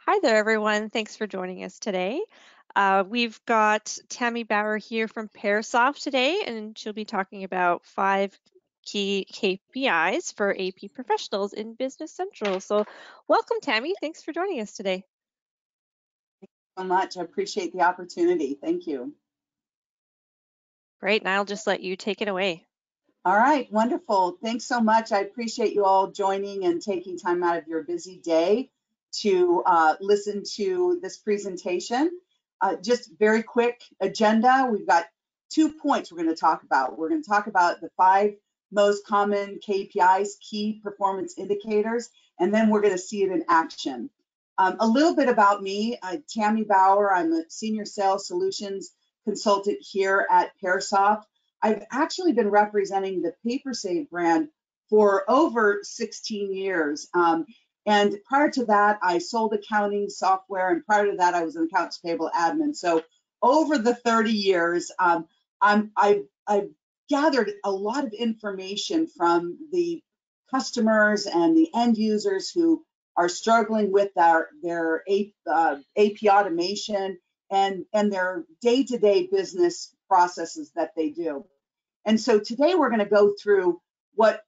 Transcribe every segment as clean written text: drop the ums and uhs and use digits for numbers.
Hi there, everyone. Thanks for joining us today. We've got Tammy Bauer here from PairSoft today, and she'll be talking about 5 key KPIs for AP professionals in Business Central. So, welcome, Tammy. Thanks for joining us today. So much. I appreciate the opportunity. Thank you. Great, and I'll just let you take it away. All right, wonderful. Thanks so much. I appreciate you all joining and taking time out of your busy day to listen to this presentation. Just very quick agenda. We've got 2 points we're going to talk about. We're going to talk about the 5 most common KPIs, key performance indicators, and then we're going to see it in action. A little bit about me, Tammy Bauer. I'm a senior sales solutions consultant here at PairSoft. I've actually been representing the PaperSave brand for over 16 years. And prior to that, I sold accounting software, and prior to that, I was an accounts payable admin. So over the 30 years, I've gathered a lot of information from the customers and the end users who are struggling with their AP automation and their day-to-day business processes that they do. And so today we're going to go through what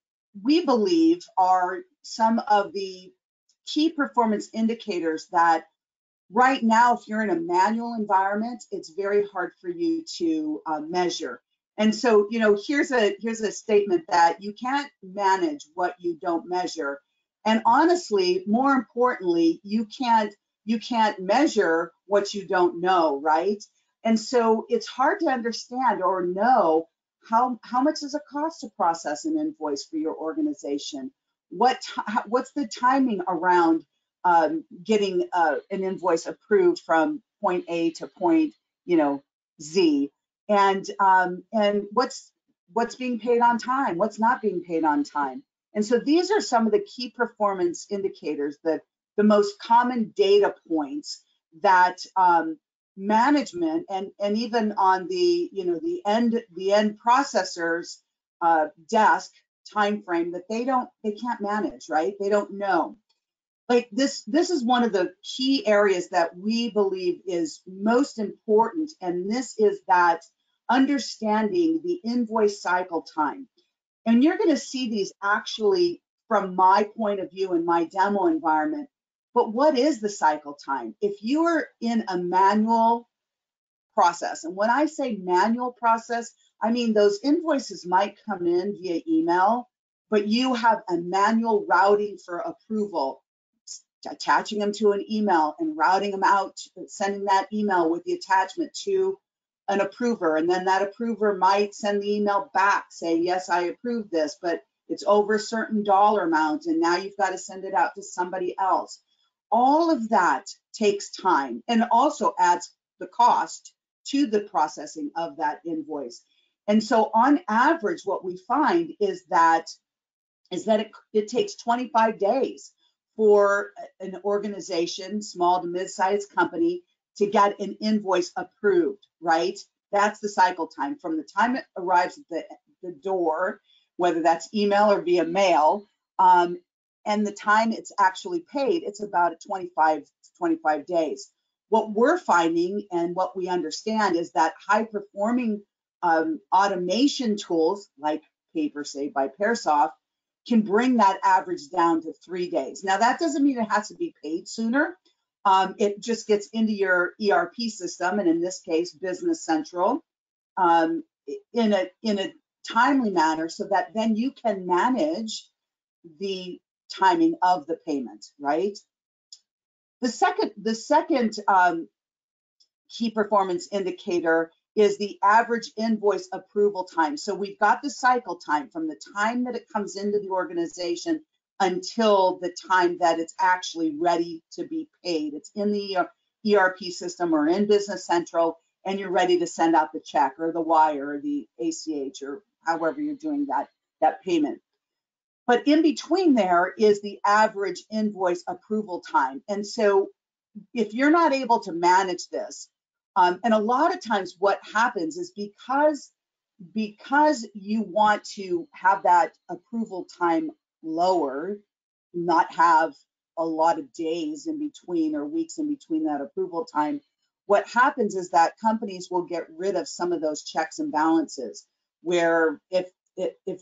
we believe are some of the key performance indicators that right now, if you're in a manual environment, it's very hard for you to measure. And so, here's a statement that you can't manage what you don't measure. And honestly, more importantly, you can't measure what you don't know, right? And so it's hard to understand or know how much does it cost to process an invoice for your organization? What's the timing around getting an invoice approved from point A to point Z, and what's being paid on time, what's not being paid on time. And so these are some of the key performance indicators, the most common data points that management and even on the the end processor's desk time frame that they can't manage, right? They don't know. Like this is one of the key areas that we believe is most important, and this is that understanding the invoice cycle time. And you're going to see these actually from my point of view in my demo environment. But what is the cycle time? If you are in a manual process, and when I say manual process, I mean those invoices might come in via email, but you have a manual routing for approval, attaching them to an email and routing them out, sending that email with the attachment to an approver. And then that approver might send the email back saying, yes, I approve this, but it's over a certain dollar amount, and now you've got to send it out to somebody else. All of that takes time and also adds the cost to the processing of that invoice. And so on average, what we find is that it takes 25 days for an organization, small to mid-sized company, to get an invoice approved, right? That's the cycle time from the time it arrives at the door, whether that's email or via mail, and the time it's actually paid, it's about 25 days. What we're finding and what we understand is that high-performing automation tools like PaperSave by PairSoft can bring that average down to 3 days. Now, that doesn't mean it has to be paid sooner. It just gets into your ERP system, and in this case, Business Central, in a timely manner, so that then you can manage the timing of the payment, right? The second key performance indicator is the average invoice approval time. So we've got the cycle time from the time that it comes into the organization until the time that it's actually ready to be paid. It's in the ERP system or in Business Central, and you're ready to send out the check or the wire or the ACH or however you're doing that payment. But in between there is the average invoice approval time. And so if you're not able to manage this, and a lot of times what happens is because you want to have that approval time lower, not have a lot of days in between or weeks in between that approval time, what happens is that companies will get rid of some of those checks and balances, where if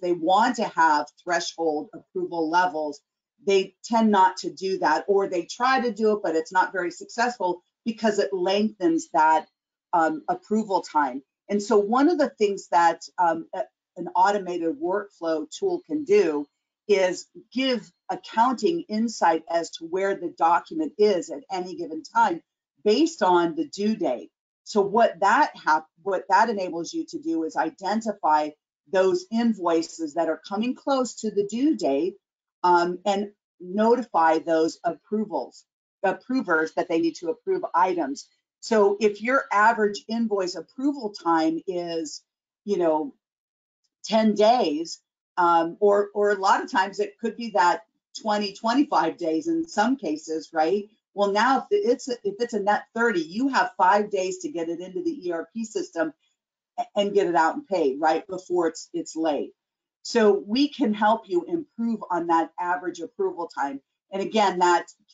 they want to have threshold approval levels, they tend not to do that, or they try to do it, but it's not very successful because it lengthens that approval time. And so one of the things that an automated workflow tool can do is give accounting insight as to where the document is at any given time based on the due date. So what that enables you to do is identify those invoices that are coming close to the due date, and notify those approvers that they need to approve items. So if your average invoice approval time is, 10 days, or a lot of times it could be that 20, 25 days in some cases, right? Well, now if it's a net 30, you have 5 days to get it into the ERP system and get it out and paid right before it's late. So we can help you improve on that average approval time. And again,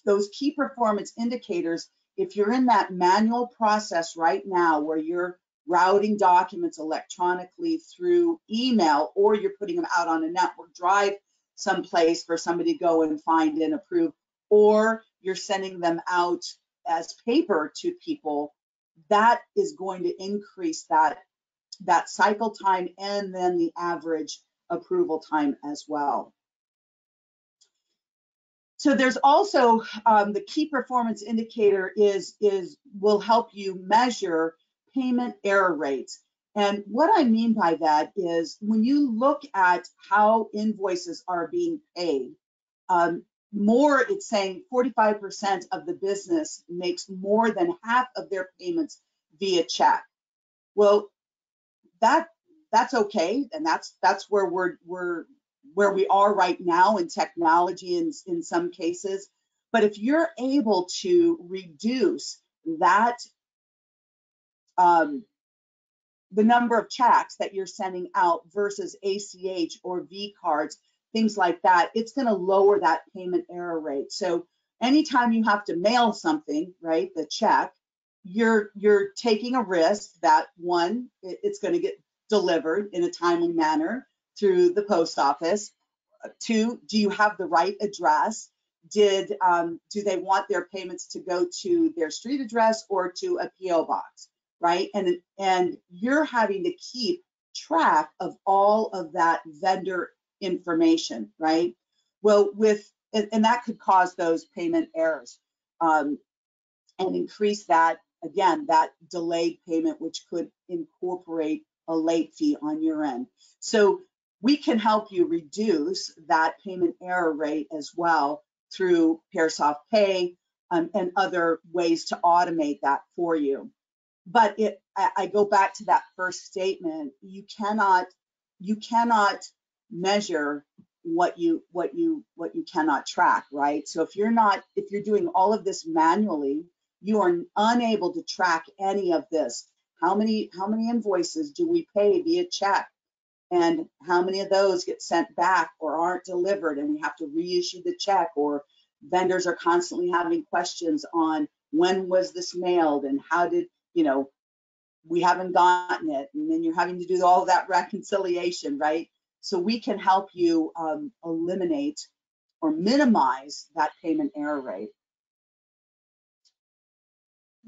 those key performance indicators, if you're in that manual process right now where you're routing documents electronically through email, or you're putting them out on a network drive someplace for somebody to go and find and approve, or you're sending them out as paper to people, that is going to increase that cycle time and then the average approval time as well. So there's also the key performance indicator will help you measure payment error rates. And what I mean by that is when you look at how invoices are being paid, it's saying 45% of the business makes more than half of their payments via check. Well, that's okay, and that's where we are right now in technology in some cases. But if you're able to reduce that the number of checks that you're sending out versus ACH or V cards, things like that, it's going to lower that payment error rate. So anytime you have to mail something, right, the check, you're taking a risk that one, it's going to get delivered in a timely manner through the post office. Two, do you have the right address? Do they want their payments to go to their street address or to a PO box, right? And you're having to keep track of all of that vendor information, right? Well, and that could cause those payment errors, and increase that, again, that delayed payment, which could incorporate a late fee on your end. So we can help you reduce that payment error rate as well through PairSoft Pay, and other ways to automate that for you. But I go back to that first statement. You cannot measure what you cannot track, right? So if you're doing all of this manually, you are unable to track any of this. How many invoices do we pay via check? And how many of those get sent back or aren't delivered and we have to reissue the check, or vendors are constantly having questions on when was this mailed and how did, we haven't gotten it, and then you're having to do all of that reconciliation, right? So we can help you eliminate or minimize that payment error rate.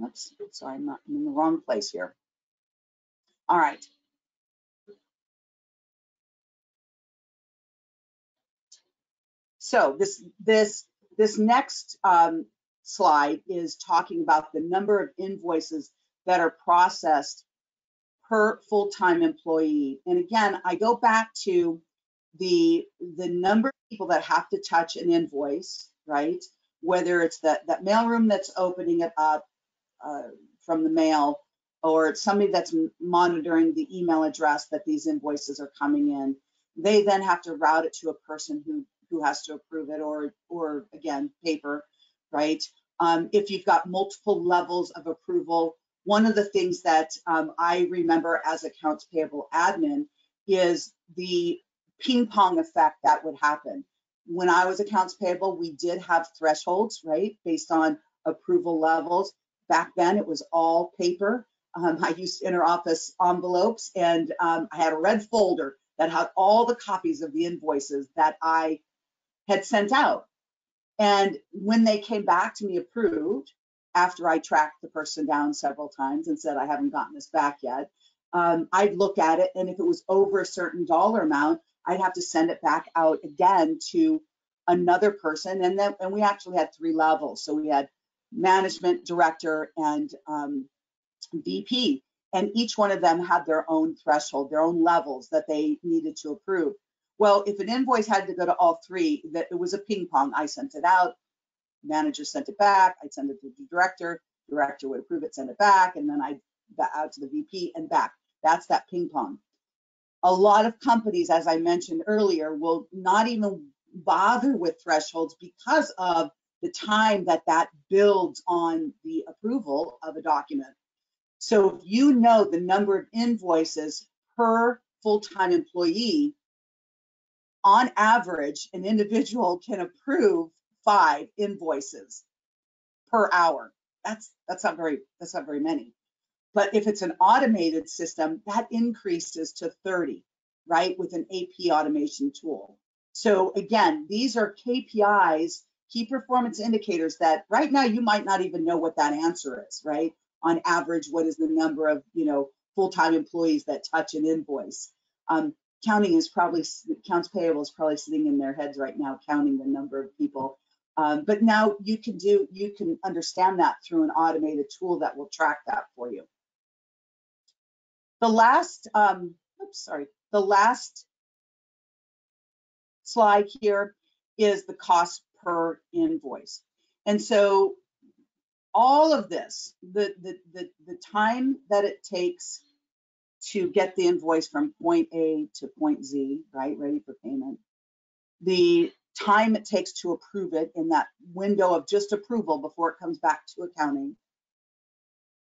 Oops, sorry, I'm in the wrong place here. All right. So this next slide is talking about the number of invoices that are processed per full-time employee. And again, I go back to the number of people that have to touch an invoice, right? Whether it's that mailroom that's opening it up from the mail, or it's somebody that's monitoring the email address that these invoices are coming in. They then have to route it to a person who has to approve it, or again, paper, right? If you've got multiple levels of approval, one of the things that I remember as accounts payable admin is the ping pong effect that would happen. When I was accounts payable, we did have thresholds, right, based on approval levels. Back then, it was all paper. I used interoffice envelopes, and I had a red folder that had all the copies of the invoices that I had sent out. And when they came back to me approved, after I tracked the person down several times and said, I haven't gotten this back yet, I'd look at it, and if it was over a certain dollar amount, I'd have to send it back out again to another person. And we actually had 3 levels. So we had management, director, and VP. And each one of them had their own threshold, their own levels that they needed to approve. Well, if an invoice had to go to all 3, that it was a ping pong. I sent it out, manager sent it back, I'd send it to the director would approve it, send it back, and then I'd out to the VP and back. That's that ping pong. A lot of companies, as I mentioned earlier, will not even bother with thresholds because of the time that builds on the approval of a document. So if you know the number of invoices per full-time employee, on average, an individual can approve 5 invoices per hour. That's not very many. But if it's an automated system, that increases to 30, right, with an AP automation tool. So again, these are KPIs, key performance indicators, that right now you might not even know what that answer is, right? On average, what is the number of, full-time employees that touch an invoice? Accounts payable is probably sitting in their heads right now, counting the number of people. But now you can understand that through an automated tool that will track that for you. The last slide here is the cost per invoice. And so all of this, the time that it takes to get the invoice from point A to point Z, right, ready for payment, the time it takes to approve it in that window of just approval before it comes back to accounting,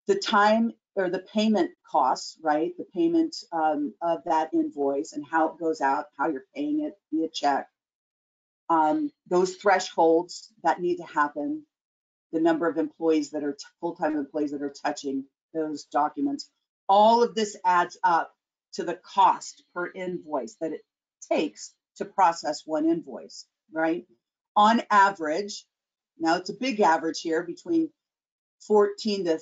the time or the payment costs, right, the payment of that invoice and how it goes out, how you're paying it via check, those thresholds that need to happen, the number of employees that are full-time employees that are touching those documents, all of this adds up to the cost per invoice that it takes to process one invoice, right? On average, now it's a big average here, between $14 to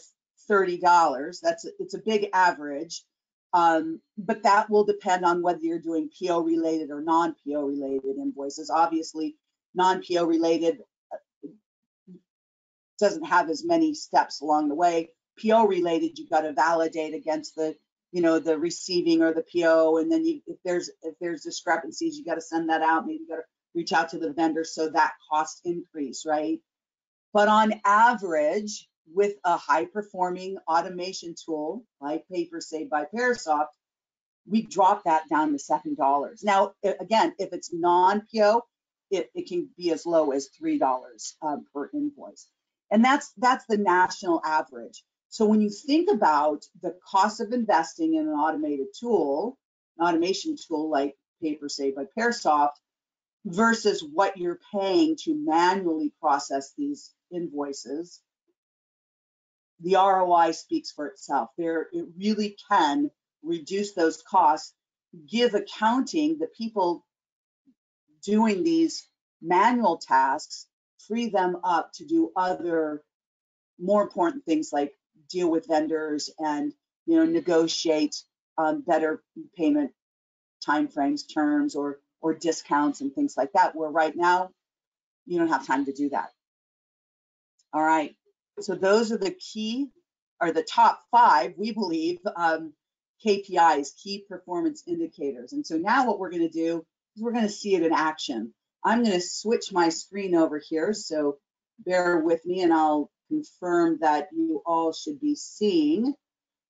$30. It's a big average, but that will depend on whether you're doing PO related or non-PO related invoices. Obviously, non-PO related doesn't have as many steps along the way. PO related, you've got to validate against the receiving or the PO, and then if there's discrepancies, you got to send that out. Maybe you got to reach out to the vendor, so that cost increase, right? But on average, with a high performing automation tool like PaperSave by PairSoft, we drop that down to $7. Now, again, if it's non-PO, it can be as low as $3 per invoice. And that's the national average. So when you think about the cost of investing in an automated tool, an automation tool like PaperSave by PairSoft, versus what you're paying to manually process these invoices, the ROI speaks for itself. It really can reduce those costs, give accounting, the people doing these manual tasks, free them up to do other more important things like deal with vendors and negotiate better payment timeframes, terms, or discounts and things like that, where right now you don't have time to do that. All right, so those are the top 5, we believe, KPIs, key performance indicators. And so now what we're going to do is we're going to see it in action. I'm going to switch my screen over here, so bear with me, and I'll confirm that you all should be seeing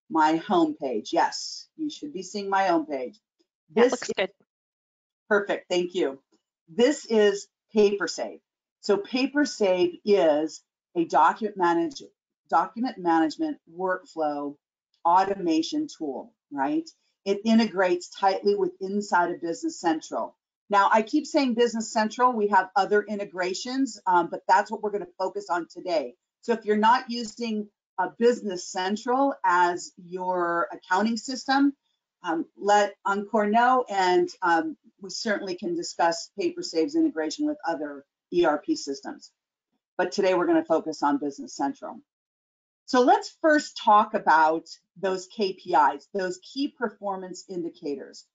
my home page. Yes, you should be seeing my home page. That looks good. Perfect, thank you. This is PaperSave. So PaperSave is a document management workflow automation tool, right? It integrates tightly with inside of Business Central. Now, I keep saying Business Central. We have other integrations, but that's what we're going to focus on today. So if you're not using Business Central as your accounting system, let Encore know, and we certainly can discuss PaperSave's integration with other ERP systems. But today we're going to focus on Business Central. So let's first talk about those KPIs, those key performance indicators.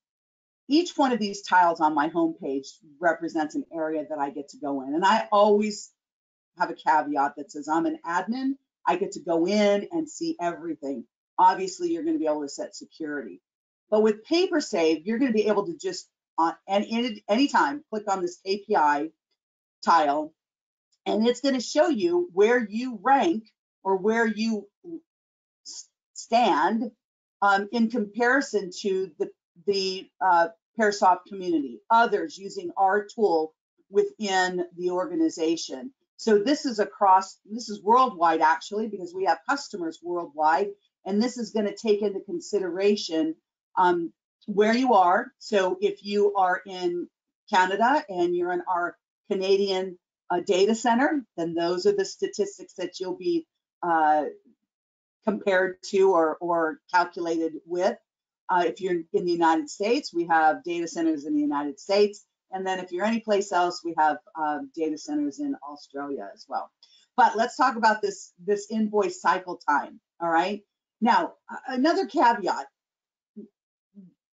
Each one of these tiles on my homepage represents an area that I get to go in. And I always have a caveat that says I'm an admin. I get to go in and see everything. Obviously, you're going to be able to set security. But with PaperSave, you're going to be able to just, anytime, click on this KPI tile, and it's going to show you where you rank or where you stand in comparison to the PairSoft community, others using our tool within the organization. So this is worldwide actually, because we have customers worldwide, and this is going to take into consideration where you are. So if you are in Canada and you're in our Canadian data center, then those are the statistics that you'll be compared to or calculated with. If you're in the United States, we have data centers in the United States. And then if you're anyplace else, we have data centers in Australia as well. But let's talk about this invoice cycle time, all right? Now, another caveat,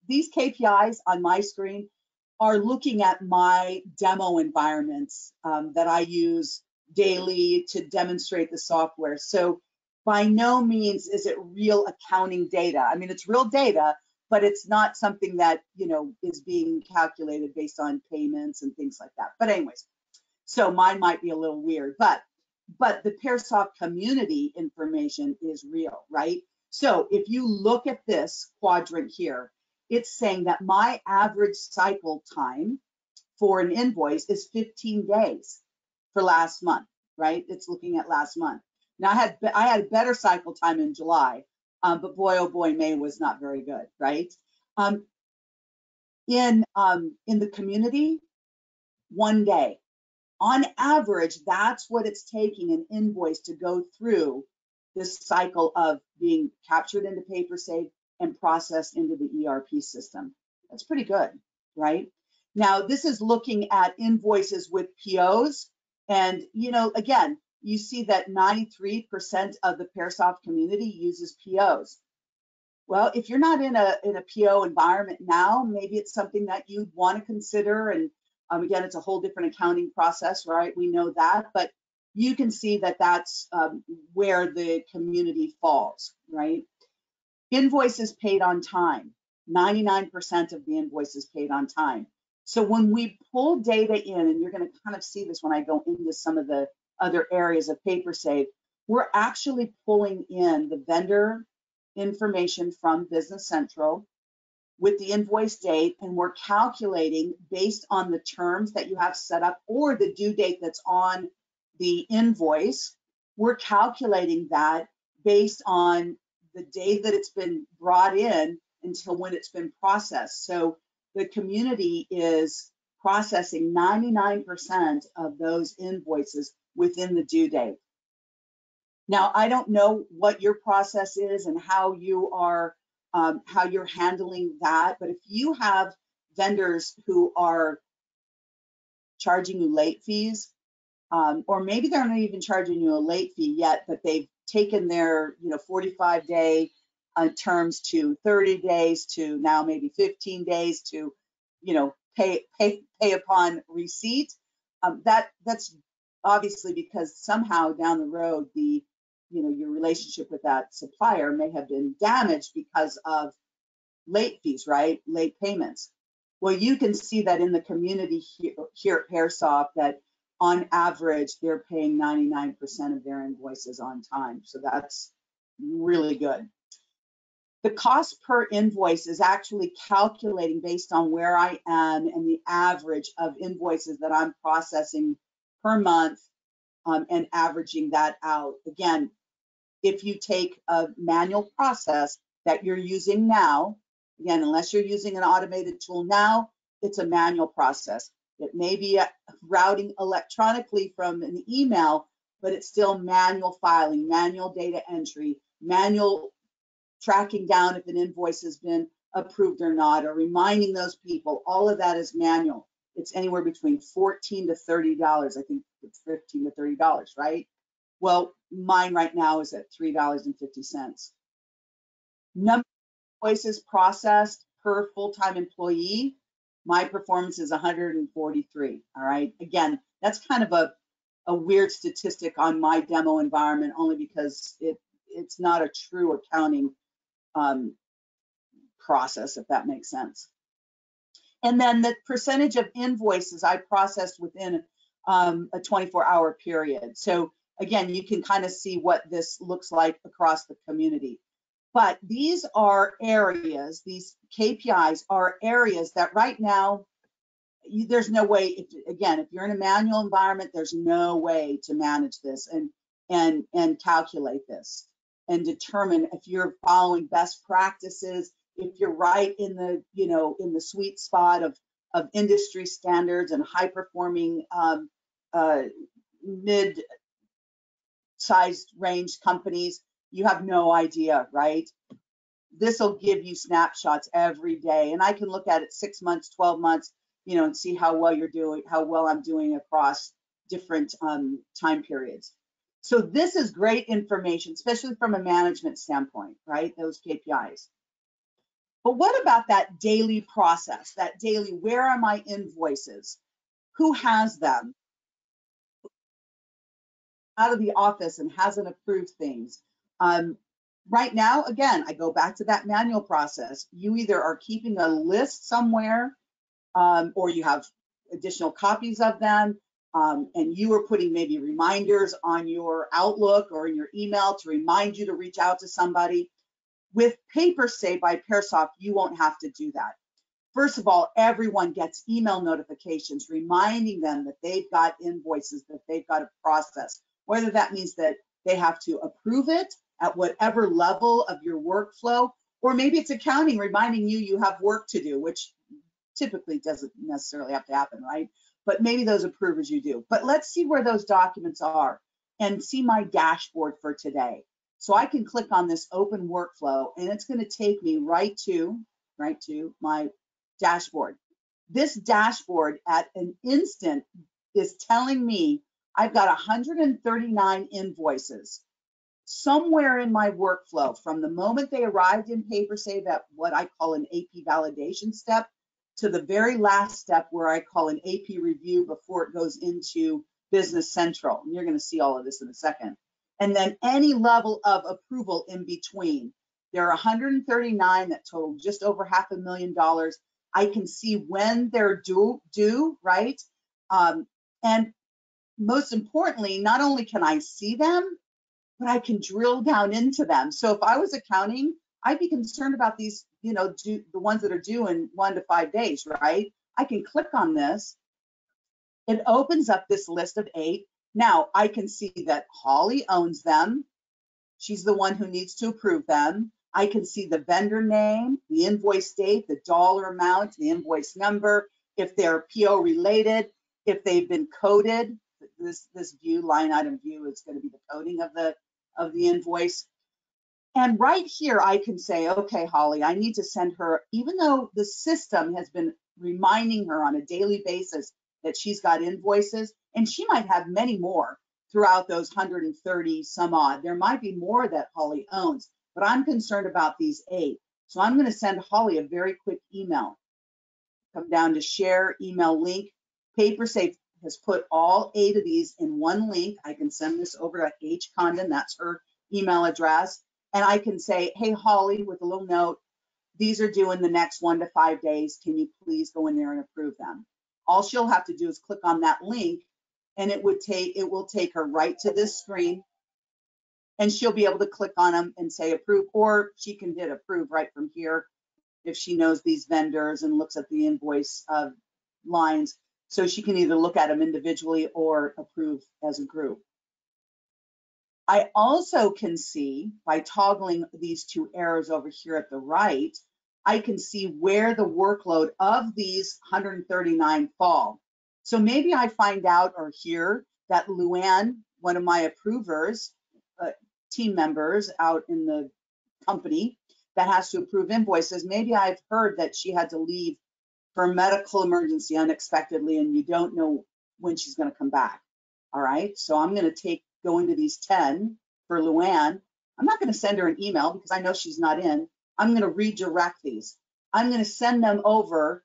these KPIs on my screen are looking at my demo environments that I use daily to demonstrate the software. So by no means is it real accounting data. I mean, it's real data, but it's not something that, is being calculated based on payments and things like that. But anyways, so mine might be a little weird, but the PairSoft community information is real, right? So if you look at this quadrant here, it's saying that my average cycle time for an invoice is 15 days for last month, right? It's looking at last month. Now I had a better cycle time in July, but boy, oh boy, May was not very good, right? In the community, 1 day. On average, that's what it's taking an invoice to go through this cycle of being captured into PaperSave and processed into the ERP system. That's pretty good, right? Now, this is looking at invoices with POs. And, again, you see that 93% of the PairSoft community uses POs. Well, if you're not in a PO environment now, maybe it's something that you'd want to consider. And again, it's a whole different accounting process, right? We know that, but you can see that that's where the community falls, right? Invoices paid on time. 99% of the invoices paid on time. So when we pull data in, and you're going to kind of see this when I go into some of the other areas of PaperSave, we're actually pulling in the vendor information from Business Central with the invoice date, and we're calculating based on the terms that you have set up or the due date that's on the invoice. We're calculating that based on the day that it's been brought in until when it's been processed. So the community is processing 99% of those invoices within the due date. Now, I don't know what your process is and how you are, how you're handling that, but if you have vendors who are charging you late fees, or maybe they're not even charging you a late fee yet, but they've taken their 45-day terms to 30 days to now maybe 15 days to pay upon receipt. That's obviously because somehow down the road your relationship with that supplier may have been damaged because of late fees, right? Late payments. Well, you can see that in the community here at PairSoft that on average, they're paying 99% of their invoices on time. So that's really good. The cost per invoice is actually calculating based on where I am and the average of invoices that I'm processing per month and averaging that out. Again, if you take a manual process that you're using now, again, unless you're using an automated tool now, it's a manual process. It may be routing electronically from an email, but it's still manual filing, manual data entry, manual tracking down if an invoice has been approved or not, or reminding those people. All of that is manual. It's anywhere between $14 to $30. I think it's $15 to $30, right? Well, mine right now is at $3.50. Number of invoices processed per full-time employee, my performance is 143. All right. Again, that's kind of a weird statistic on my demo environment, only because it's not a true accounting process, if that makes sense. And then the percentage of invoices I processed within a 24-hour period. So again, you can kind of see what this looks like across the community. But these are areas, these KPIs are areas that right now, there's no way, if you're in a manual environment, there's no way to manage this and calculate this and determine if you're following best practices, if you're right in the, in the sweet spot of industry standards and high performing mid-sized range companies. You have no idea, right? This will give you snapshots every day, and I can look at it 6 months, 12 months, and see how well you're doing, how well I'm doing across different time periods. So this is great information, especially from a management standpoint, right? Those KPIs. But what about that daily process, that daily, where are my invoices? Who has them? Out of the office and hasn't approved things. Right now, again, I go back to that manual process. You either are keeping a list somewhere, or you have additional copies of them, and you are putting maybe reminders on your Outlook or in your email to remind you to reach out to somebody. With PaperSafe by PairSoft, you won't have to do that. First of all, everyone gets email notifications reminding them that they've got invoices that they've got to process, whether that means that they have to approve it at whatever level of your workflow, or maybe it's accounting reminding you have work to do, which typically doesn't necessarily have to happen, right? But maybe those approvers you do. But let's see where those documents are and see my dashboard for today. So I can click on this open workflow, and it's going to take me right to my dashboard. This dashboard at an instant is telling me I've got 139 invoices somewhere in my workflow from the moment they arrived in PaperSave at what I call an AP validation step to the very last step where I call an AP review before it goes into Business Central. And you're going to see all of this in a second. And then any level of approval in between. There are 139 that total just over $500,000. I can see when they're due, right? And most importantly, not only can I see them, but I can drill down into them. So if I was accounting, I'd be concerned about these, the ones that are due in 1 to 5 days, right? I can click on this. It opens up this list of 8. Now I can see that Holly owns them. She's the one who needs to approve them. I can see the vendor name, the invoice date, the dollar amount, the invoice number, if they're PO related, if they've been coded. This view, line item view, is going to be the coding of the invoice. And right here, I can say, okay, Holly, I need to send her, even though the system has been reminding her on a daily basis that she's got invoices, and she might have many more throughout those 130 some odd. There might be more that Holly owns, but I'm concerned about these 8. So I'm going to send Holly a very quick email. Come down to share email link. PaperSafe has put all 8 of these in one link. I can send this over to H. Condon, that's her email address. And I can say, hey, Holly, with a little note, these are due in the next 1 to 5 days. Can you please go in there and approve them? All she'll have to do is click on that link, and it will take her right to this screen, and she'll be able to click on them and say approve, or she can hit approve right from here if she knows these vendors and looks at the invoice lines. So she can either look at them individually or approve as a group. I also can see, by toggling these 2 arrows over here at the right, I can see where the workload of these 139 fall. So maybe I find out or hear that Luann, one of my approvers, team members out in the company that has to approve invoices, maybe I've heard that she had to leave for a medical emergency unexpectedly and you don't know when she's going to come back. All right, so I'm going to go into these 10 for Luann. I'm not going to send her an email because I know she's not in. I'm going to redirect these. I'm going to send them over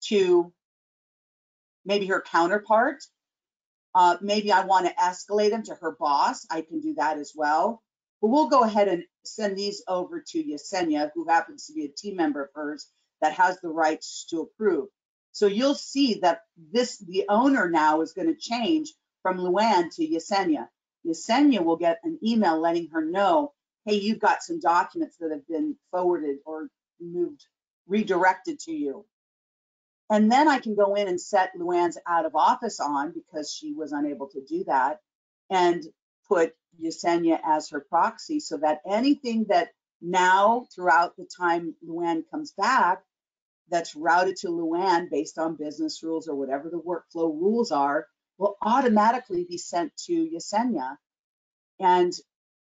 to maybe her counterpart. Maybe I want to escalate them to her boss. I can do that as well. But we'll go ahead and send these over to Yesenia, who happens to be a team member of hers that has the rights to approve. So you'll see that the owner now is going to change from Luann to Yesenia. Yesenia will get an email letting her know, hey, you've got some documents that have been forwarded or redirected to you. And then I can go in and set Luann's out of office on because she was unable to do that, and put Yesenia as her proxy so that anything that now throughout the time Luann comes back that's routed to Luann based on business rules or whatever the workflow rules are will automatically be sent to Yesenia. And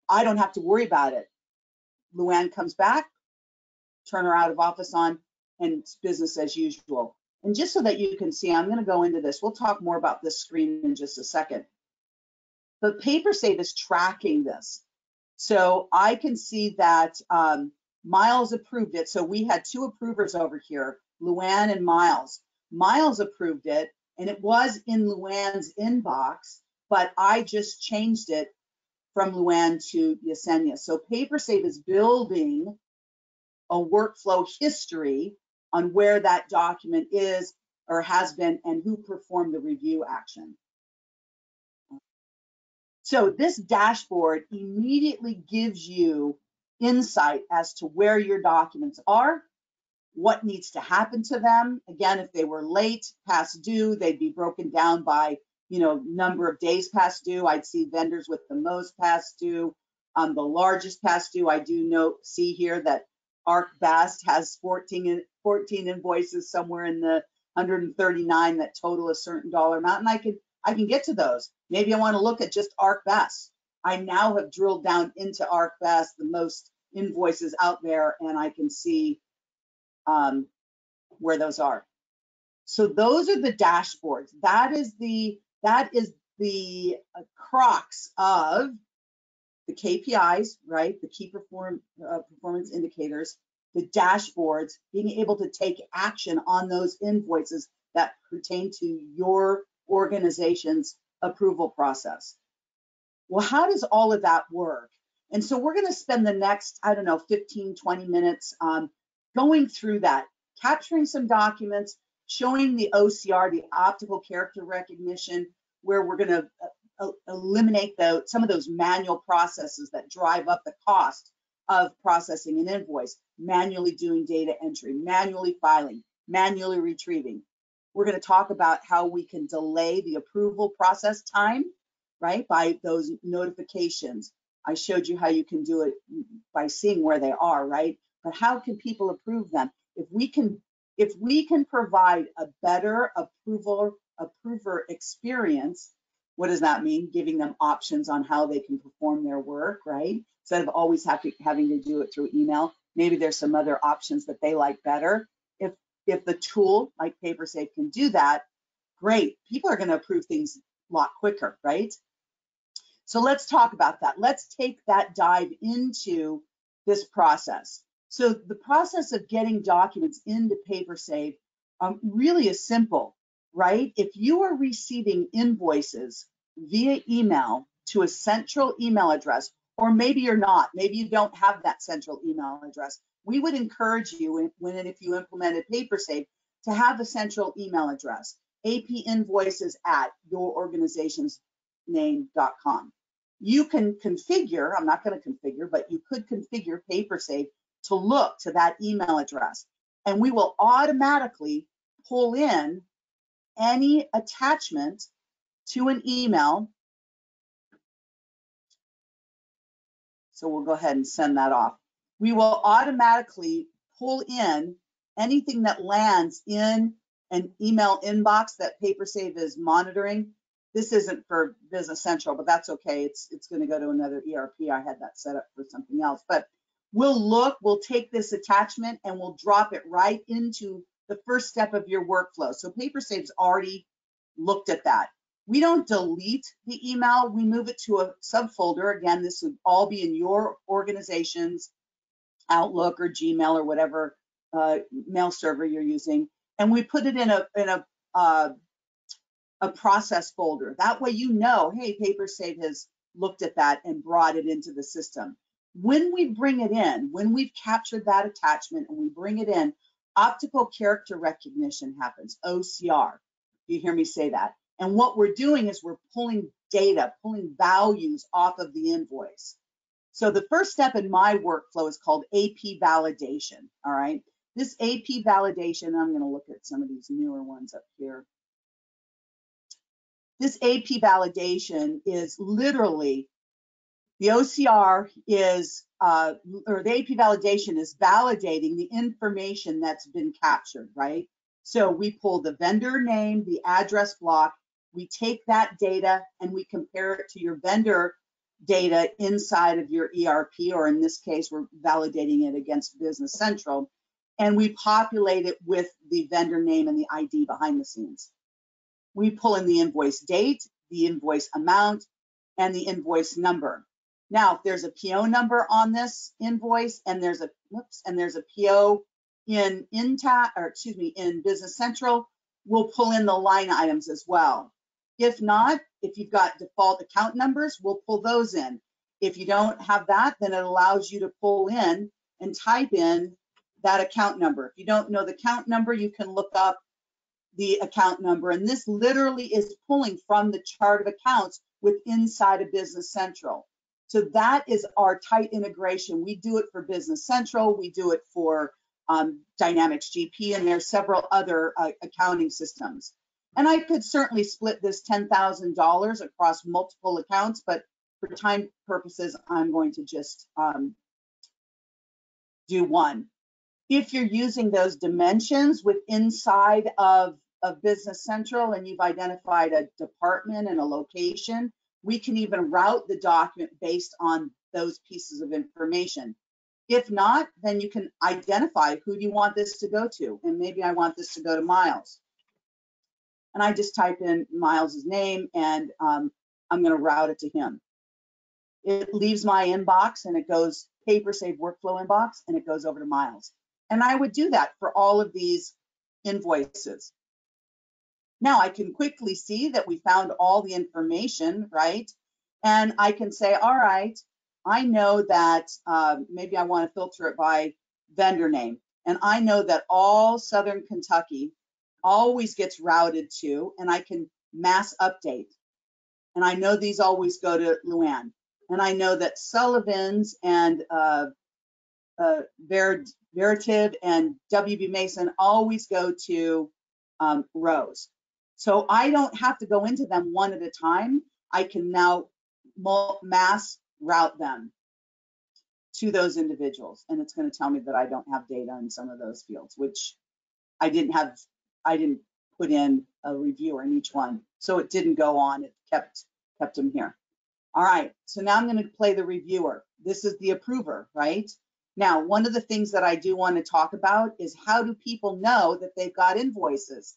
I don't have to worry about it. Luann comes back, turn her out of office on, and it's business as usual. And just so that you can see, I'm going to go into this. We'll talk more about this screen in just a second. But PaperSafe is tracking this. So I can see that Miles approved it. So we had two approvers over here, Luann and Miles. Miles approved it, and it was in Luann's inbox, but I just changed it from Luann to Yesenia. So PaperSafe is building a workflow history on where that document is or has been and who performed the review action. So this dashboard immediately gives you insight as to where your documents are, what needs to happen to them. Again, if they were late, past due, they'd be broken down by, number of days past due. I'd see vendors with the most past due, the largest past due. I do see here that ArcBest has 14 invoices somewhere in the 139 that total a certain dollar amount, and I can get to those. Maybe I want to look at just ArcBest. I now have drilled down into ArcBest, the most invoices out there, and I can see where those are. So those are the dashboards. That is the crux of the KPIs, right? The key performance indicators, the dashboards, being able to take action on those invoices that pertain to your organization's approval process. Well, how does all of that work? And so we're going to spend the next, 15, 20 minutes going through that, capturing some documents, showing the OCR, the optical character recognition, where we're going to eliminate some of those manual processes that drive up the cost of processing an invoice, manually doing data entry, manually filing, manually retrieving. We're going to talk about how we can delay the approval process time, right, by those notifications. I showed you how you can do it by seeing where they are, right? But how can people approve them? If we can provide a better approver experience, what does that mean? Giving them options on how they can perform their work, right? Instead of always having to do it through email, maybe there's some other options that they like better. If the tool like PaperSafe can do that, great. People are going to approve things a lot quicker, right? So let's talk about that. Let's take that dive into this process. So the process of getting documents into PaperSafe really is simple, right? If you are receiving invoices via email to a central email address, or maybe you're not, maybe you don't have that central email address, we would encourage you, if you implemented PaperSafe, to have a central email address, apinvoices@yourorganizationsname.com. You can configure, I'm not going to configure, but you could configure PaperSafe to look to that email address, and we will automatically pull in any attachment to an email. So we'll go ahead and send that off. We will automatically pull in anything that lands in an email inbox that PaperSave is monitoring. This isn't for Business Central, but that's okay. It's going to go to another ERP. I had that set up for something else. But we'll take this attachment and we'll drop it right into the first step of your workflow. So PaperSave's already looked at that. We don't delete the email. We move it to a subfolder. Again, this would all be in your organization's Outlook or Gmail or whatever mail server you're using, and we put it in a process folder. That way, you know, hey, PaperSave has looked at that and brought it into the system. When we bring it in, when we've captured that attachment and we bring it in, optical character recognition happens, OCR. You hear me say that. And what we're doing is we're pulling data, pulling values off of the invoice. So the first step in my workflow is called AP validation, all right? This AP validation, I'm gonna look at some of these newer ones up here. This AP validation is literally, the OCR is, or the AP validation is validating the information that's been captured, right? So we pull the vendor name, the address block, we take that data and we compare it to your vendor data inside of your ERP, or in this case, we're validating it against Business Central, and we populate it with the vendor name and the ID behind the scenes. We pull in the invoice date, the invoice amount, and the invoice number. Now, if there's a PO number on this invoice and there's a PO in Business Central, we'll pull in the line items as well. If not, if you've got default account numbers, we'll pull those in. If you don't have that, then it allows you to pull in and type in that account number. If you don't know the account number, you can look up the account number. And this literally is pulling from the chart of accounts with inside of Business Central. So that is our tight integration. We do it for Business Central. We do it for Dynamics GP, and there's several other accounting systems. And I could certainly split this $10,000 across multiple accounts, but for time purposes, I'm going to just do one. If you're using those dimensions with inside of Business Central and you've identified a department and a location, we can even route the document based on those pieces of information. If not, then you can identify who do you want this to go to, and maybe I want this to go to Miles. And I just type in Miles's name and I'm going to route it to him. It leaves my inbox and it goes PaperSave workflow inbox and it goes over to Miles. And I would do that for all of these invoices. Now I can quickly see that we found all the information, right? And I can say, all right, I know that maybe I want to filter it by vendor name. And I know that all Southern Kentucky always gets routed to, and I can mass update. And I know these always go to Luann. And I know that Sullivan's and Veritiv and WB Mason always go to Rose. So I don't have to go into them one at a time. I can now mass route them to those individuals. And it's going to tell me that I don't have data in some of those fields, which I didn't put in a reviewer in each one. So it didn't go on, it kept them here. All right, so now I'm going to play the reviewer. This is the approver, right? Now, one of the things that I do want to talk about is how do people know that they've got invoices?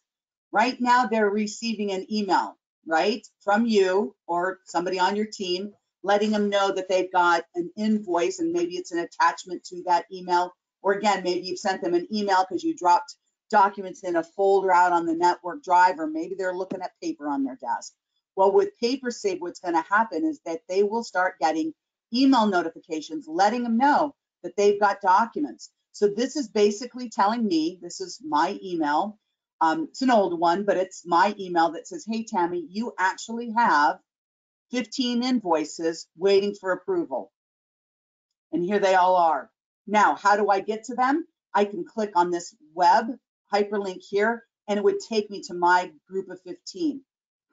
Right now, they're receiving an email, right, from you or somebody on your team, letting them know that they've got an invoice, and maybe it's an attachment to that email. Or again, maybe you've sent them an email because you dropped documents in a folder out on the network drive, or maybe they're looking at paper on their desk. Well, with PaperSave, what's going to happen is that they will start getting email notifications letting them know that they've got documents. So this is basically telling me, this is my email. It's an old one, but it's my email that says, hey, Tammy, you actually have 15 invoices waiting for approval. And here they all are. Now, how do I get to them? I can click on this web hyperlink here, and it would take me to my group of 15.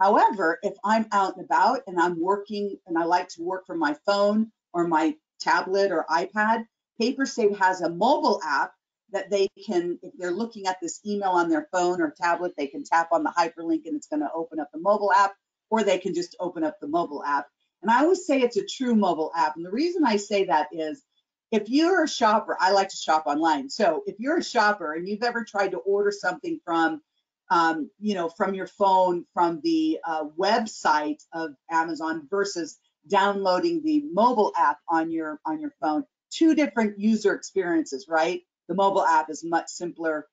However, if I'm out and about and I'm working and I like to work from my phone or my tablet or iPad, PaperSave has a mobile app that they can, if they're looking at this email on their phone or tablet, they can tap on the hyperlink and it's going to open up the mobile app, or they can just open up the mobile app. And I always say it's a true mobile app. And the reason I say that is if you're a shopper, I like to shop online. So if you're a shopper and you've ever tried to order something from, from your phone, from the website of Amazon versus downloading the mobile app on your phone, two different user experiences, right? The mobile app is much simpler,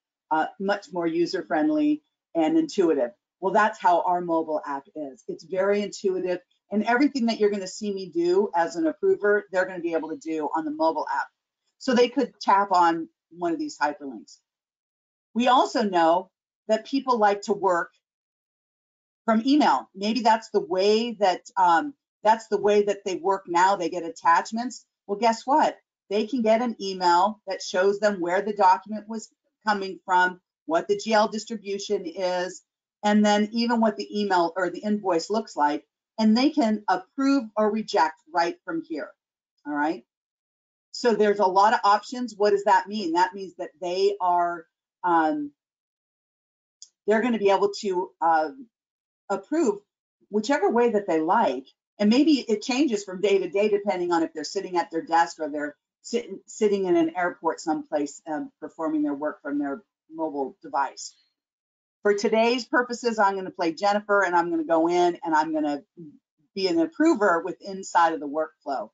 much more user-friendly and intuitive. Well, that's how our mobile app is. It's very intuitive, and everything that you're going to see me do as an approver, they're going to be able to do on the mobile app. So they could tap on one of these hyperlinks. We also know that people like to work from email. Maybe that's the way that they work now. They get attachments. Well, guess what? They can get an email that shows them where the document was coming from, what the GL distribution is, and then even what the email or the invoice looks like, and they can approve or reject right from here. All right. So there's a lot of options. What does that mean? That means that they are they're going to be able to approve whichever way that they like. And maybe it changes from day to day depending on if they're sitting at their desk or they're sitting in an airport someplace performing their work from their mobile device. For today's purposes, I'm going to play Jennifer, and I'm going to go in and I'm going to be an approver with inside of the workflow.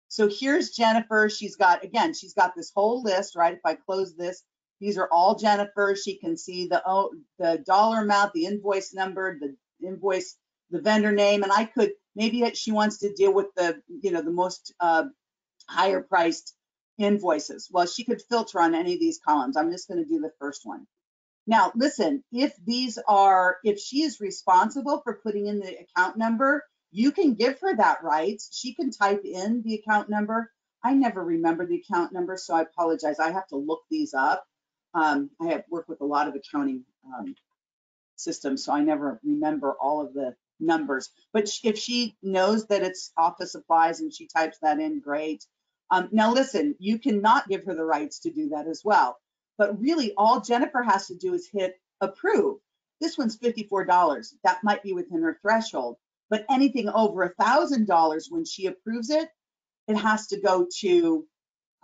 So here's Jennifer. She's got this whole list, right? If I close this, these are all Jennifer. She can see the dollar amount, the invoice number, the invoice, the vendor name, and I could, maybe she wants to deal with the most higher priced invoices. Well, she could filter on any of these columns. I'm just going to do the first one. Now, listen, if she is responsible for putting in the account number, you can give her that right. She can type in the account number. I never remember the account number, so I apologize. I have to look these up. I have worked with a lot of accounting systems, so I never remember all of the numbers. But if she knows that it's office supplies and she types that in, great. Now, listen, you cannot give her the rights to do that as well. But really, all Jennifer has to do is hit approve. This one's $54. That might be within her threshold. But anything over $1,000, when she approves it, it has to go to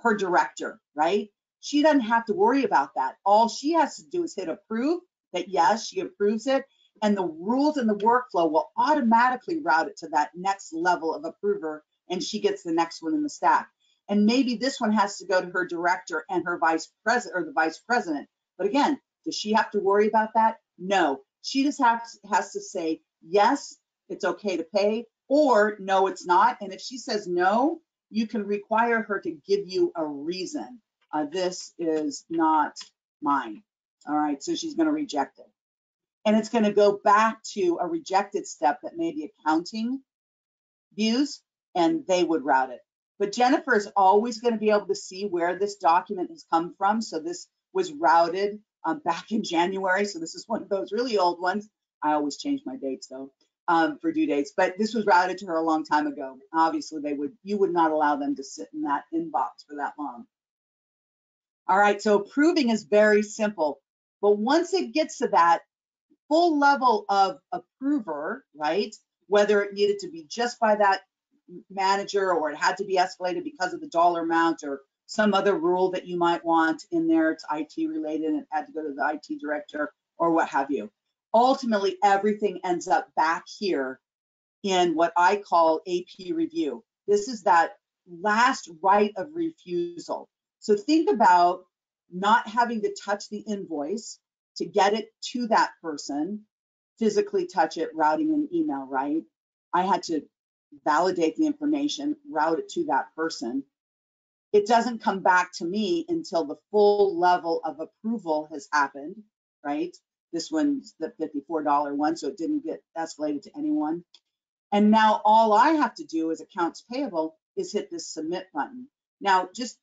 her director, right? She doesn't have to worry about that. All she has to do is hit approve, that yes, she approves it, and the rules and the workflow will automatically route it to that next level of approver, and she gets the next one in the stack. And maybe this one has to go to her director and her vice president or the vice president. But again, does she have to worry about that? No. She just has to say, yes, it's okay to pay, or no, it's not. And if she says no, you can require her to give you a reason. This is not mine. All right, so she's going to reject it. And it's going to go back to a rejected step that maybe accounting views, and they would route it. But Jennifer is always going to be able to see where this document has come from. So this was routed back in January. So this is one of those really old ones. I always change my dates though for due dates. But this was routed to her a long time ago. Obviously, you would not allow them to sit in that inbox for that long. All right, so approving is very simple. But once it gets to that full level of approver, right, whether it needed to be just by that manager or it had to be escalated because of the dollar amount or some other rule that you might want in there, it's IT related and it had to go to the IT director or what have you. Ultimately, everything ends up back here in what I call AP review. This is that last right of refusal. So think about not having to touch the invoice to get it to that person, physically touch it, routing an email, right? I had to validate the information, route it to that person. It doesn't come back to me until the full level of approval has happened, right? This one's the $54 one, so it didn't get escalated to anyone. And now all I have to do as accounts payable is hit this submit button. Now, just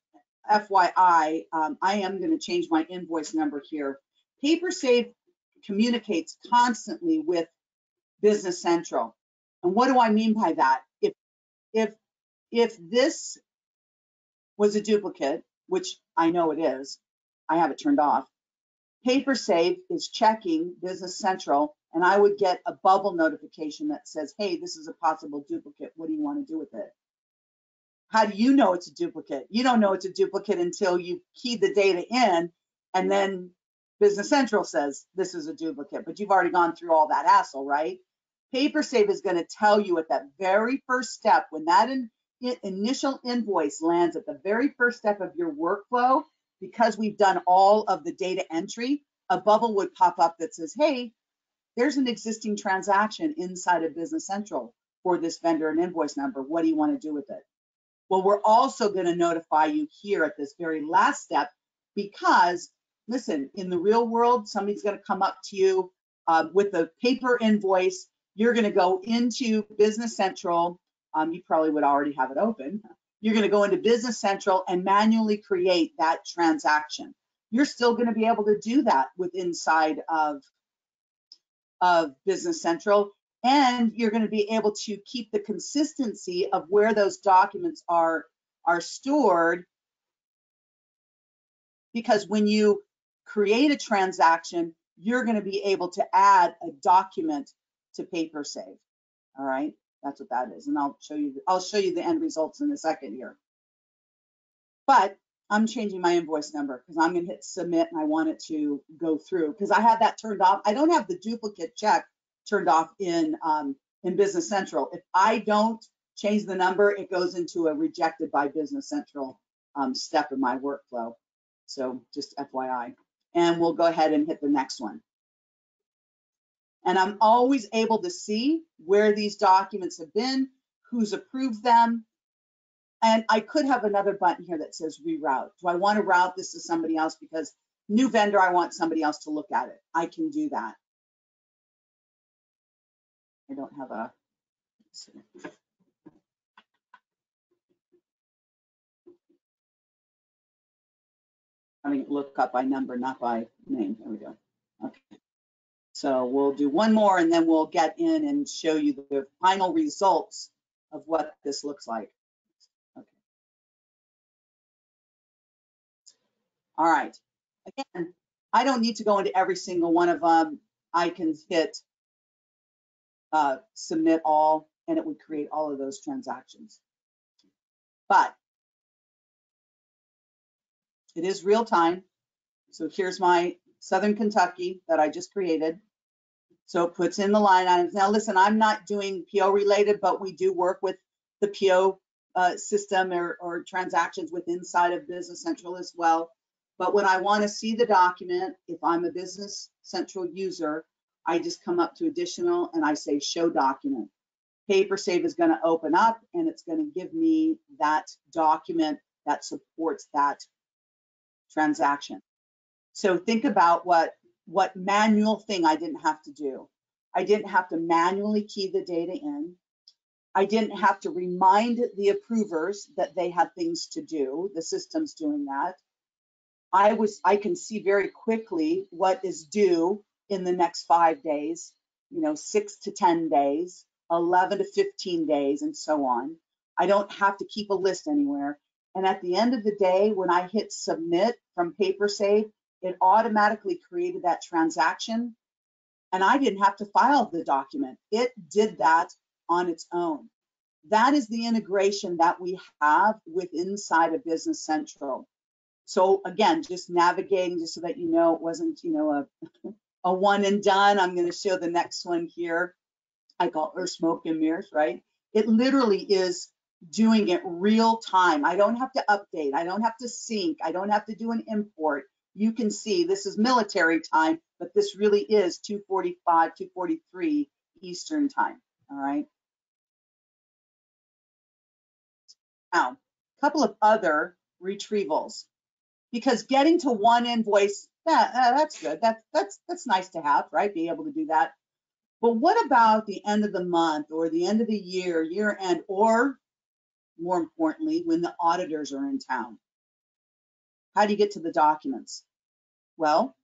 FYI, I am going to change my invoice number here. PaperSafe communicates constantly with Business Central. And what do I mean by that? If this was a duplicate, which I know it is, I have it turned off. PaperSave is checking Business Central, and I would get a bubble notification that says, hey, this is a possible duplicate. What do you want to do with it? How do you know it's a duplicate? You don't know it's a duplicate until you key the data in, and then Business Central says this is a duplicate, but you've already gone through all that hassle, right? PaperSave is going to tell you at that very first step, when that initial invoice lands at the very first step of your workflow, because we've done all of the data entry, a bubble would pop up that says, hey, there's an existing transaction inside of Business Central for this vendor and invoice number. What do you want to do with it? Well, we're also going to notify you here at this very last step, because, listen, in the real world, somebody's going to come up to you with a paper invoice. You're going to go into Business Central. You probably would already have it open. You're going to go into Business Central and manually create that transaction. You're still going to be able to do that with inside of Business Central. And you're going to be able to keep the consistency of where those documents are stored, because when you create a transaction, you're going to be able to add a document to PaperSave. All right, that's what that is, and I'll show you the end results in a second here. But I'm changing my invoice number because I'm going to hit submit, and I want it to go through because I have that turned off. I don't have the duplicate check turned off in Business Central. If I don't change the number, it goes into a rejected by Business Central step in my workflow. So just FYI. And we'll go ahead and hit the next one. And I'm always able to see where these documents have been, who's approved them. And I could have another button here that says reroute. Do I want to route this to somebody else because new vendor, I want somebody else to look at it? I can do that. I don't have a, let's see. I mean, look up by number, not by name. There we go. Okay. So we'll do one more and then we'll get in and show you the final results of what this looks like. Okay. All right. Again, I don't need to go into every single one of them. I can hit submit all, and it would create all of those transactions. But it is real time. So here's my Southern Kentucky that I just created. So it puts in the line items. Now, listen, I'm not doing PO related, but we do work with the PO system or transactions with inside of Business Central as well. But when I want to see the document, if I'm a Business Central user, I just come up to additional and I say show document. PaperSave is going to open up and it's going to give me that document that supports that transaction. So think about what manual thing I didn't have to do. I didn't have to manually key the data in. I didn't have to remind the approvers that they had things to do. The system's doing that. I can see very quickly what is due in the next 5 days, 6 to 10 days, 11 to 15 days, and so on. I don't have to keep a list anywhere. And at the end of the day, when I hit submit from PaperSave, it automatically created that transaction, and I didn't have to file the document. It did that on its own. That is the integration that we have with inside of Business Central. So again, just navigating, just so that you know it wasn't, a one and done. I'm going to show the next one here. I call her smoke and mirrors, right? It literally is doing it real time. I don't have to update. I don't have to sync. I don't have to do an import. You can see this is military time, but this really is 2:45, 2:43 Eastern time. All right. Now, a couple of other retrievals, because getting to one invoice, that's good. That's nice to have, right? Be able to do that. But what about the end of the month or the end of the year, year end, or more importantly, when the auditors are in town? How do you get to the documents? Well,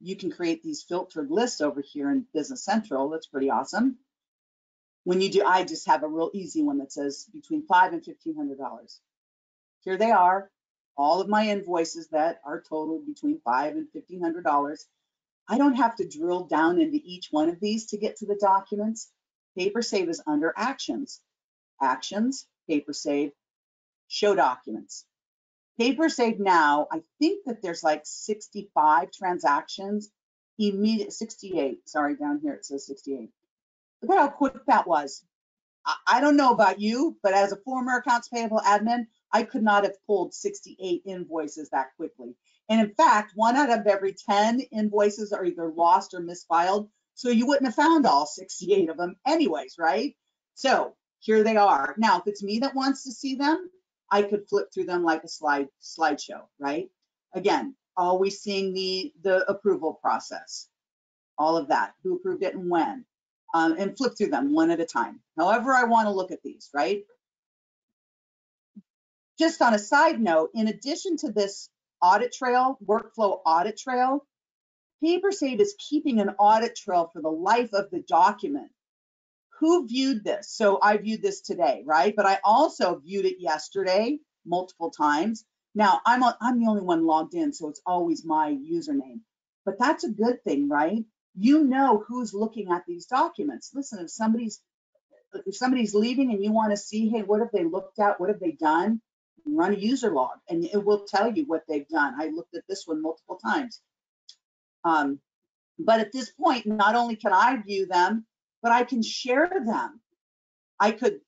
you can create these filtered lists over here in Business Central. That's pretty awesome. When you do, I just have a real easy one that says between $500 and $1,500. Here they are, all of my invoices that are totaled between $500 and $1,500. I don't have to drill down into each one of these to get to the documents. PaperSave is under Actions. Actions, PaperSave, Show Documents. PaperSave now, I think that there's like 65 transactions, 68, sorry, down here it says 68. Look at how quick that was. I don't know about you, but as a former accounts payable admin, I could not have pulled 68 invoices that quickly. And in fact, 1 out of every 10 invoices are either lost or misfiled. So you wouldn't have found all 68 of them anyways, right? So here they are. Now, if it's me that wants to see them, I could flip through them like a slideshow, right? Again, always seeing the approval process, all of that, who approved it and when. And flip through them one at a time. However I want to look at these, right? Just on a side note, in addition to this audit trail, workflow audit trail, PaperSave is keeping an audit trail for the life of the document. Who viewed this? So I viewed this today, right? But I also viewed it yesterday multiple times. Now I'm the only one logged in, so it's always my username. But that's a good thing, right? You know who's looking at these documents. Listen, if somebody's leaving and you want to see, hey, what have they looked at? What have they done? Run a user log and it will tell you what they've done. I looked at this one multiple times. But at this point, not only can I view them, but I can share them. I could,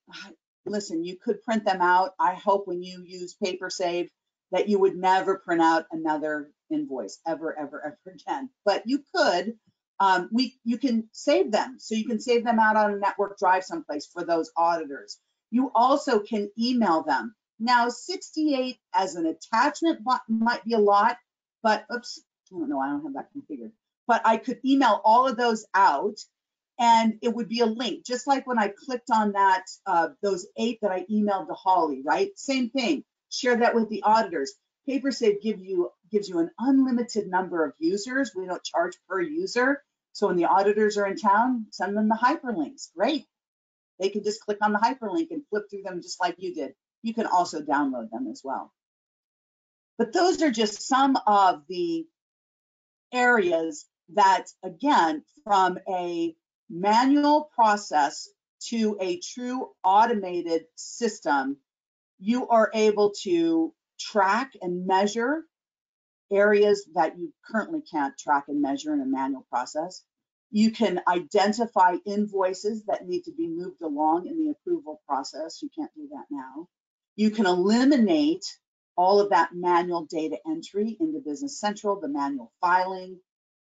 listen, you could print them out. I hope when you use PaperSave that you would never print out another invoice ever, ever, ever again. But you could. You can save them. So you can save them out on a network drive someplace for those auditors. You also can email them. Now, 68 as an attachment might be a lot, but oops, I don't know, I don't have that configured. But I could email all of those out and it would be a link, just like when I clicked on that, those 8 that I emailed to Holly, right? Same thing, share that with the auditors. PaperSave gives you an unlimited number of users. We don't charge per user. So when the auditors are in town, send them the hyperlinks. Great. They can just click on the hyperlink and flip through them just like you did. You can also download them as well. But those are just some of the areas that, again, from a manual process to a true automated system, you are able to track and measure areas that you currently can't track and measure in a manual process. You can identify invoices that need to be moved along in the approval process. You can't do that now. You can eliminate all of that manual data entry into Business Central, the manual filing,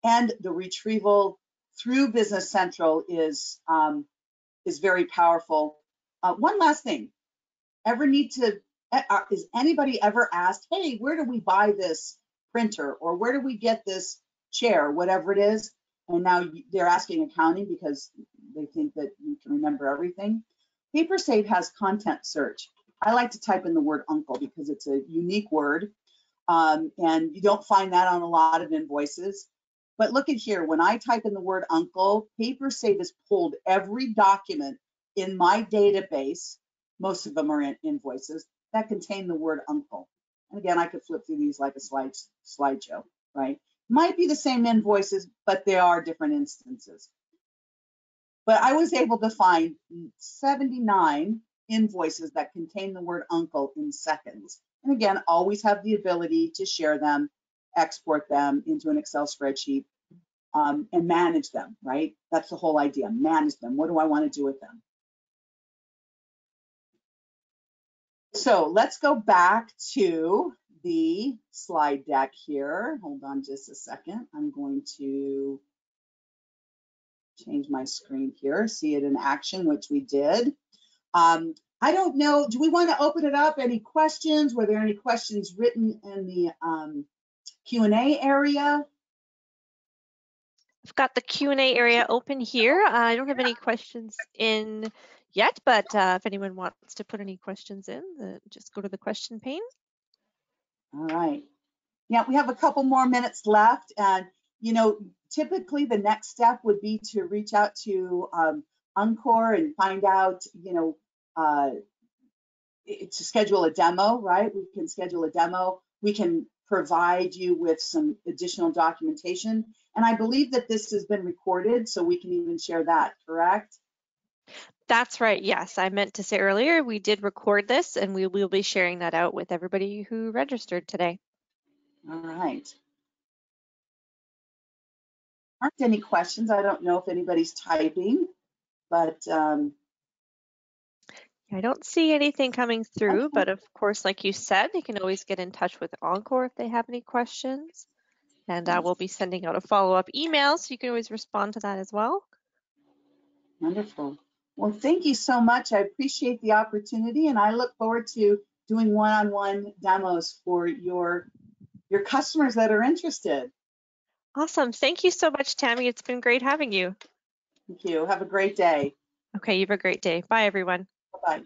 and the retrieval through Business Central is very powerful. One last thing, is anybody ever asked, hey, where do we buy this printer, or where do we get this chair, whatever it is? And now they're asking accounting because they think that you can remember everything. PaperSave has content search. I like to type in the word uncle because it's a unique word, and you don't find that on a lot of invoices. But look at here, when I type in the word uncle, PaperSave has pulled every document in my database, most of them are in invoices, that contain the word uncle. And again, I could flip through these like a slideshow, right? Might be the same invoices, but they are different instances. But I was able to find 79 invoices that contain the word uncle in seconds. And again, always have the ability to share them, export them into an Excel spreadsheet, and manage them, right? That's the whole idea, manage them. What do I want to do with them? So let's go back to the slide deck here. Hold on just a second. I'm going to change my screen here, see it in action, which we did. I don't know, do we want to open it up? Any questions? Were there any questions written in the Q&A area? I've got the Q&A area open here. I don't have any questions in yet, but if anyone wants to put any questions in, just go to the question pane. All right. Yeah, we have a couple more minutes left. And, you know, typically the next step would be to reach out to Encore and find out, you know, to schedule a demo, right? We can schedule a demo. we can provide you with some additional documentation. And I believe that this has been recorded, so we can even share that, correct? That's right. Yes, I meant to say earlier, we did record this and we will be sharing that out with everybody who registered today. All right. Aren't any questions? I don't know if anybody's typing, but I don't see anything coming through, okay, but of course, like you said, they can always get in touch with Encore if they have any questions. And we'll be sending out a follow-up email, so you can always respond to that as well. wonderful. Well, thank you so much. I appreciate the opportunity, and I look forward to doing one-on-one demos for your customers that are interested. Awesome. Thank you so much, Tammy. It's been great having you. Thank you. Have a great day. Okay, you have a great day. Bye, everyone. Bye-bye.